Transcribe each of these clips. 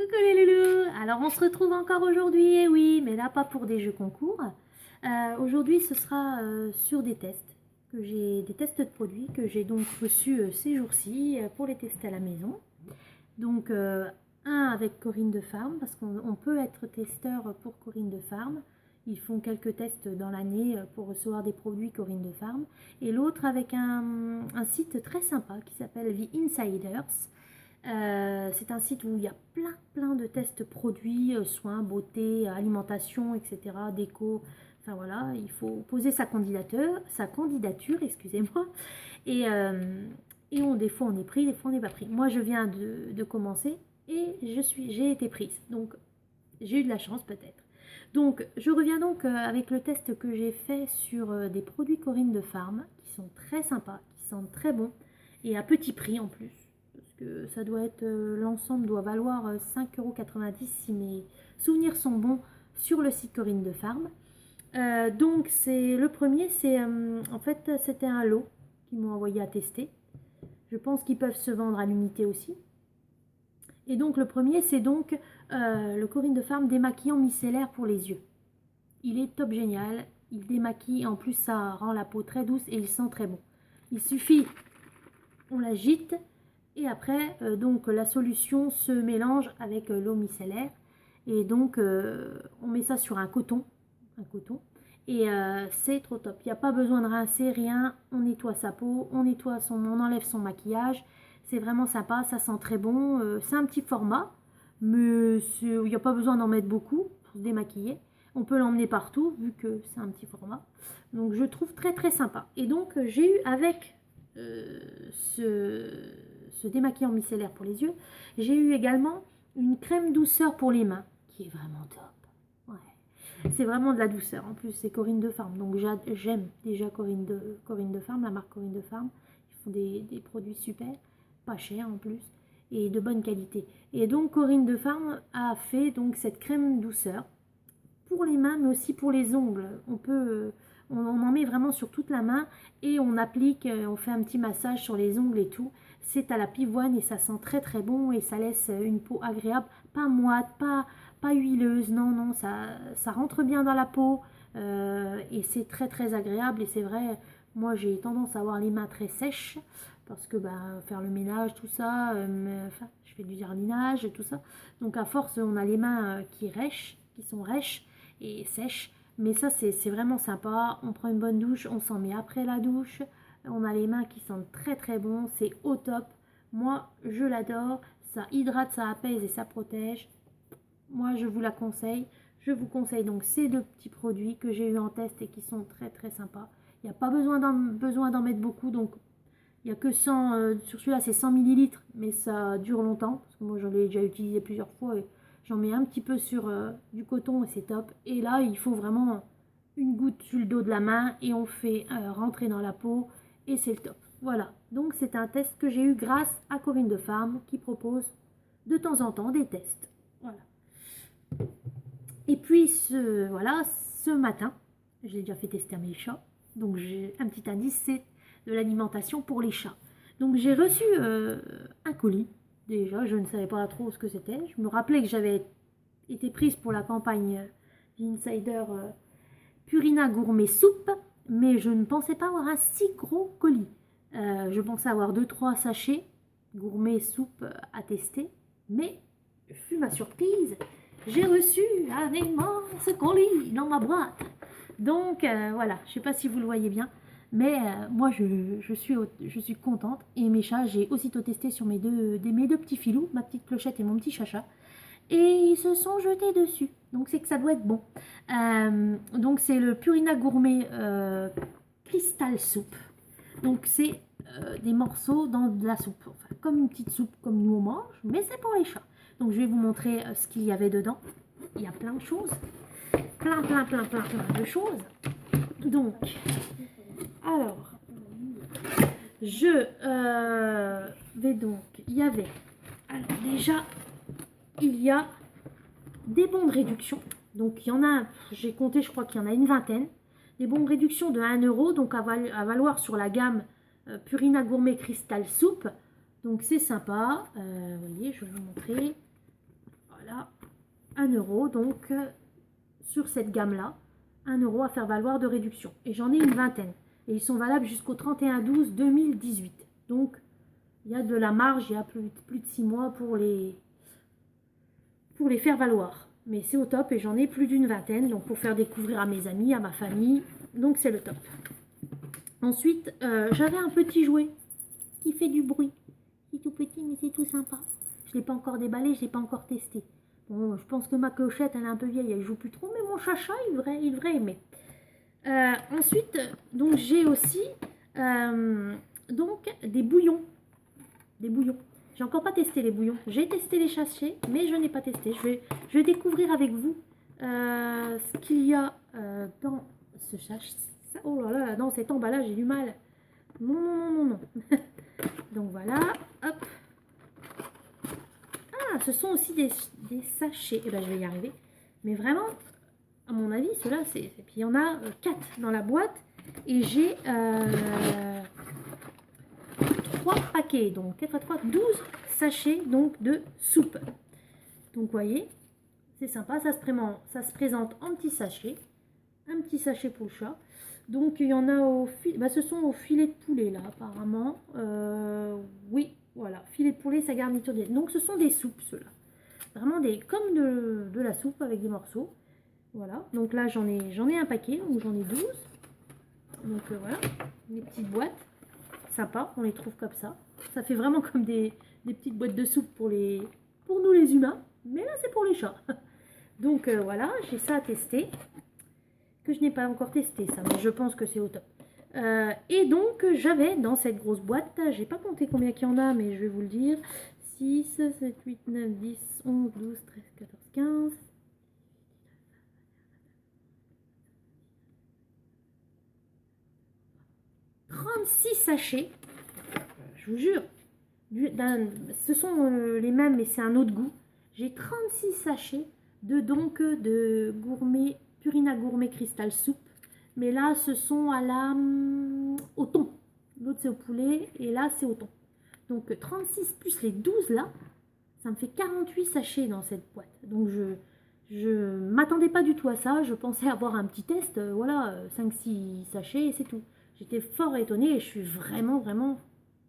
Coucou les loulous. Alors on se retrouve encore aujourd'hui, et oui, mais là pas pour des jeux concours. Aujourd'hui ce sera sur des tests, des tests de produits que j'ai donc reçus ces jours-ci pour les tester à la maison. Donc un avec Corinne de Farm, parce qu'on peut être testeur pour Corinne de Farm. Ils font quelques tests dans l'année pour recevoir des produits Corinne de Farm. Et l'autre avec un site très sympa qui s'appelle The Insiders. C'est un site où il y a plein de tests produits, soins, beauté, alimentation, etc., déco. Enfin voilà, il faut poser sa candidature, excusez-moi. Et, des fois on est pris, des fois on n'est pas pris. Moi je viens de commencer et j'ai été prise. Donc j'ai eu de la chance peut-être. Donc je reviens donc avec le test que j'ai fait sur des produits Corinne de Farm qui sont très sympas, qui sentent très bons et à petit prix en plus. Parce que ça doit être, l'ensemble doit valoir 5,90 € si mes souvenirs sont bons sur le site Corinne de Farm. Donc c'est le premier, c'est en fait c'était un lot qu'ils m'ont envoyé à tester. Je pense qu'ils peuvent se vendre à l'unité aussi. Et donc le premier c'est donc le Corinne de Farm démaquillant micellaire pour les yeux. Il est top génial, il démaquille, en plus ça rend la peau très douce et il sent très bon. Il suffit, on l'agite et après donc la solution se mélange avec l'eau micellaire et donc on met ça sur un coton et c'est trop top. Il n'y a pas besoin de rincer rien, on nettoie sa peau, on enlève son maquillage. C'est vraiment sympa, ça sent très bon. C'est un petit format, mais il n'y a pas besoin d'en mettre beaucoup pour se démaquiller. On peut l'emmener partout vu que c'est un petit format. Donc je trouve très sympa. Et donc j'ai eu avec ce démaquillant micellaire pour les yeux, j'ai eu également une crème douceur pour les mains qui est vraiment top. Ouais. C'est vraiment de la douceur. En plus, c'est Corinne de Farm. Donc j'aime déjà Corinne de Farm, la marque Corinne de Farm. Ils font des produits super, pas chers en plus, et de bonne qualité. Et donc Corinne de Farm a fait donc cette crème douceur pour les mains, mais aussi pour les ongles. On en met vraiment sur toute la main et on applique, on fait un petit massage sur les ongles et tout. C'est à la pivoine et ça sent très bon et ça laisse une peau agréable, pas moite, pas huileuse, non, ça rentre bien dans la peau et c'est très agréable. Et c'est vrai, moi j'ai tendance à avoir les mains très sèches parce que faire le ménage, tout ça, enfin, je fais du jardinage et tout ça. Donc à force, on a les mains qui sont rêches et sèches. Mais ça, c'est vraiment sympa. On prend une bonne douche, on s'en met après la douche. On a les mains qui sentent très bon. C'est au top. Moi, je l'adore. Ça hydrate, ça apaise et ça protège. Moi, je vous la conseille. Je vous conseille donc ces deux petits produits que j'ai eu en test et qui sont très sympas. Il n'y a pas besoin d'en mettre beaucoup. Donc, il n'y a que 100. Sur celui-là, c'est 100 ml. Mais ça dure longtemps. Parce que moi, j'en ai déjà utilisé plusieurs fois. Et j'en mets un petit peu sur du coton et c'est top. Et là, il faut vraiment une goutte sur le dos de la main et on fait rentrer dans la peau et c'est le top. Voilà, donc c'est un test que j'ai eu grâce à Corinne de Farm qui propose de temps en temps des tests. Voilà. Et puis ce matin, j'ai déjà fait tester à mes chats. Donc j'ai un petit indice, c'est de l'alimentation pour les chats. Donc j'ai reçu un colis. Déjà, je ne savais pas trop ce que c'était. Je me rappelais que j'avais été prise pour la campagne d'Insider Purina Gourmet Soupe, mais je ne pensais pas avoir un si gros colis. Je pensais avoir 2-3 sachets Gourmet Soupe à tester, mais fut ma surprise. J'ai reçu un immense colis dans ma boîte. Donc voilà, je ne sais pas si vous le voyez bien. Mais moi, je suis contente. Et mes chats, j'ai aussitôt testé sur mes deux petits filous, ma petite clochette et mon petit chacha. Et ils se sont jetés dessus. Donc, c'est que ça doit être bon. Donc, c'est le Purina Gourmet Crystal Soup. Donc, c'est des morceaux dans de la soupe. Enfin, comme une petite soupe comme nous on mange, mais c'est pour les chats. Donc, je vais vous montrer ce qu'il y avait dedans. Il y a plein de choses. Plein de choses. Donc... Alors, je vais donc, il y avait, alors déjà, il y a des bons de réduction. Donc, il y en a, j'ai compté, je crois qu'il y en a une vingtaine. Des bons de réduction de 1 €, donc à valoir sur la gamme Purina Gourmet Crystal Soup. Donc, c'est sympa. Vous voyez, je vais vous montrer. 1 €, donc sur cette gamme-là, 1 € à faire valoir de réduction. Et j'en ai une vingtaine. Et ils sont valables jusqu'au 31/12/2018. Donc, il y a de la marge, il y a plus de 6 mois pour les faire valoir. Mais c'est au top et j'en ai plus d'une vingtaine. Donc, pour faire découvrir à mes amis, à ma famille. Donc, c'est le top. Ensuite, j'avais un petit jouet qui fait du bruit. C'est tout petit, mais c'est tout sympa. Je ne l'ai pas encore déballé, je ne l'ai pas encore testé. Bon, je pense que ma clochette, elle est un peu vieille, elle joue plus trop, mais mon chacha, il devrait aimer. Ensuite, donc j'ai aussi donc des bouillons. Des bouillons. J'ai encore pas testé les bouillons. J'ai testé les sachets, mais je n'ai pas testé. Je vais découvrir avec vous ce qu'il y a dans ce sachet. Oh là là, dans cet emballage, j'ai du mal. Non, non, non, non, non. Donc voilà, hop. Ah, ce sont aussi des sachets. Eh ben, je vais y arriver. Mais vraiment, à mon avis, ceux-là, c'est... Et puis, il y en a 4 dans la boîte. Et j'ai 3 paquets. Donc, 4 x 3, 12 sachets donc, de soupe. Donc, vous voyez, c'est sympa. Ça se présente en petits sachets. Un petit sachet pour le chat. Donc, il y en a au filet... Bah, ce sont au filet de poulet, là, apparemment. Oui, voilà. Filet de poulet, sa garniture. Donc, ce sont des soupes, ceux-là. Vraiment comme de la soupe avec des morceaux. Voilà. Donc là, j'en ai un paquet. Donc, j'en ai 12. Donc, voilà. Des petites boîtes. Sympa. On les trouve comme ça. Ça fait vraiment comme des petites boîtes de soupe pour nous, les humains. Mais là, c'est pour les chats. Donc, voilà. J'ai ça à tester. Que je n'ai pas encore testé ça, mais je pense que c'est au top. Et donc j'avais dans cette grosse boîte, j'ai pas compté combien qu'il y en a, mais je vais vous le dire, 6, 7, 8, 9, 10, 11, 12, 13, 14, 15, 36 sachets, je vous jure, ce sont les mêmes, mais c'est un autre goût. J'ai 36 sachets de gourmet, Purina Gourmet Crystal Soup. Mais là, ce sont au thon. L'autre, c'est au poulet. Et là, c'est au thon. Donc, 36 plus les 12 là, ça me fait 48 sachets dans cette boîte. Donc, je m'attendais pas du tout à ça. Je pensais avoir un petit test. Voilà, 5-6 sachets et c'est tout. J'étais fort étonnée et je suis vraiment, vraiment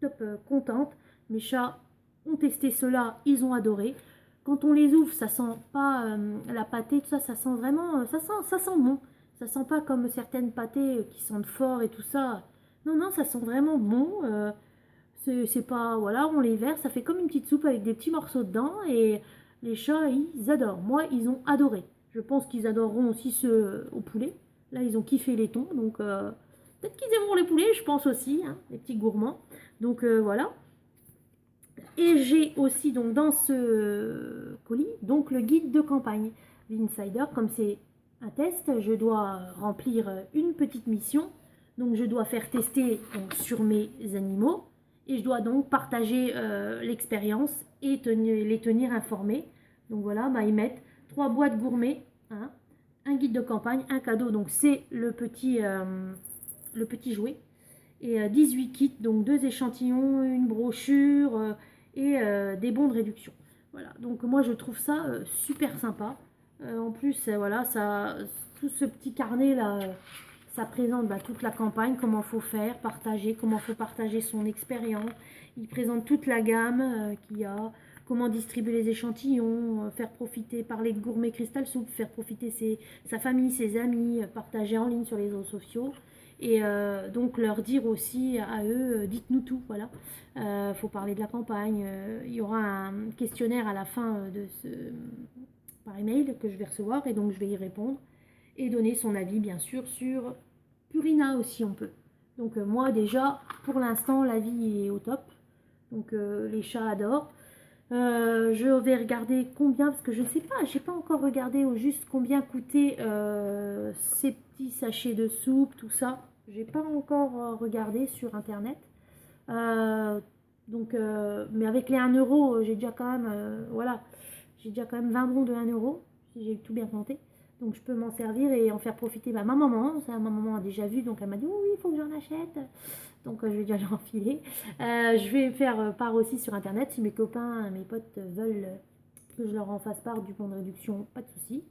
top contente. Mes chats ont testé cela. Ils ont adoré. Quand on les ouvre, ça sent pas la pâtée, tout ça. Ça sent vraiment... ça sent bon. Ça sent pas comme certaines pâtées qui sentent fort et tout ça. Non, non, ça sent vraiment bon. C'est pas... Voilà, on les verse. Ça fait comme une petite soupe avec des petits morceaux dedans. Et les chats, ils adorent. Moi, ils ont adoré. Je pense qu'ils adoreront aussi ceux au poulet. Là, ils ont kiffé les thons. Donc, peut-être qu'ils aimeront les poulets, je pense aussi. Hein, les petits gourmands. Donc, voilà. Et j'ai aussi donc dans ce colis donc le guide de campagne l'Insider. Comme c'est un test, je dois remplir une petite mission. Donc je dois faire tester donc, sur mes animaux et je dois donc partager l'expérience et les tenir informés. Donc voilà, bah, ils mettent 3 boîtes gourmet, hein, un guide de campagne, un cadeau. Donc c'est le petit jouet. Et 18 kits, donc 2 échantillons, une brochure et des bons de réduction. Voilà, donc moi je trouve ça super sympa. En plus, voilà, tout ce petit carnet là, ça présente toute la campagne, comment faut faire, partager, comment faut partager son expérience. Il présente toute la gamme qu'il y a, comment distribuer les échantillons, faire profiter, parler de Gourmet Crystal Soup, faire profiter sa famille, ses amis, partager en ligne sur les réseaux sociaux. Et donc leur dire aussi à eux, dites-nous tout, voilà. Faut parler de la campagne. Il y aura un questionnaire à la fin par email que je vais recevoir et donc je vais y répondre et donner son avis bien sûr sur Purina aussi on peut. Donc moi déjà pour l'instant la vie est au top. Donc les chats adorent. Je vais regarder combien, parce que je ne sais pas, j'ai pas encore regardé au juste combien coûtaient ces petits sachets de soupe, tout ça. J'ai pas encore regardé sur internet. Mais avec les 1 €, j'ai déjà quand même, voilà, j'ai déjà quand même 20 bons de 1 €, si j'ai tout bien compté. Donc je peux m'en servir et en faire profiter ma maman. Ça, ma maman a déjà vu, donc elle m'a dit oh, oui, il faut que j'en achète. Donc je vais déjà l'enfiler. Je vais faire part aussi sur internet si mes copains, mes potes veulent que je leur en fasse part du bon de réduction, pas de souci.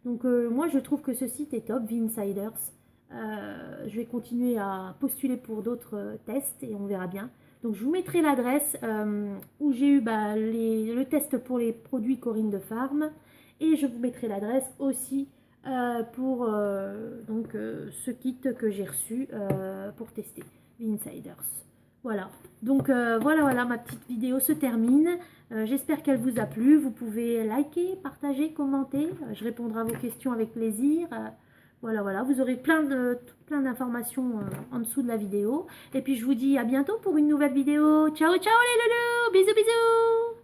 Donc moi je trouve que ce site est top, V-Insiders. Je vais continuer à postuler pour d'autres tests et on verra bien. Donc je vous mettrai l'adresse où j'ai eu le test pour les produits Corinne de Farm. Et je vous mettrai l'adresse aussi pour ce kit que j'ai reçu pour tester, V-Insiders. Voilà, donc voilà, ma petite vidéo se termine. J'espère qu'elle vous a plu. Vous pouvez liker, partager, commenter. Je répondrai à vos questions avec plaisir. Voilà, vous aurez plein d'informations en dessous de la vidéo. Et puis je vous dis à bientôt pour une nouvelle vidéo. Ciao, ciao les loulous, bisous, bisous.